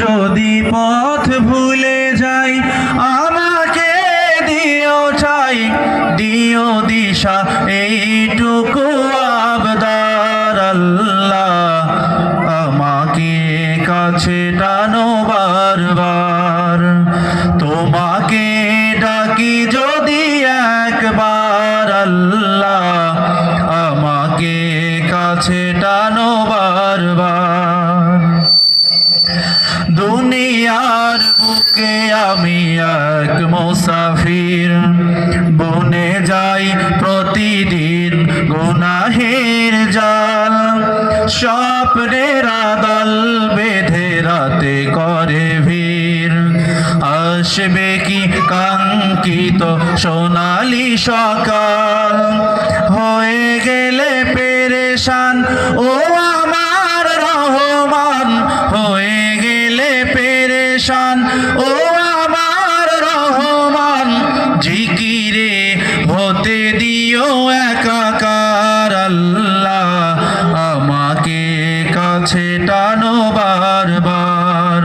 যদি পথ ভুলে যাই আমাকে দিও চাই, দিও দিশা এইটুকু আবদার আল্লাহ, আমাকে কাছে টানো বারবার। তোমাকে ডাকি যদি একবার আল্লাহ, আমাকে কাছে টানো বারবার। দুনিয়ার বুকে আমি এক মুসাফির, বনে যাই প্রতিদিন গুনাহের জাল। স্বপ্নের আদল বেঁধে রাতে করে ভিড়, আসবে কি কাঙ্ক্ষিত সোনালি সকাল। হয়ে গেলে পেরেশান ও আমার রহমান, হয়ে গেলে পেরেশান ও আমার রহমান। জিকিরে হতে দিও একাকার আল্লাহ, আমাকে কাছে টানো বারবার।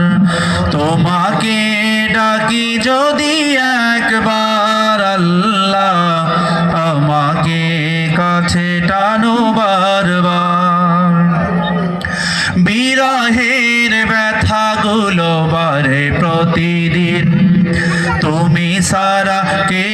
তোমাকে ডাকি যদি একবার আল্লাহ, আমাকে কাছে টানো বারবার। বিরহের ব্যথাগুলো বাড়ে প্রতিদিন, তুমি সারা কে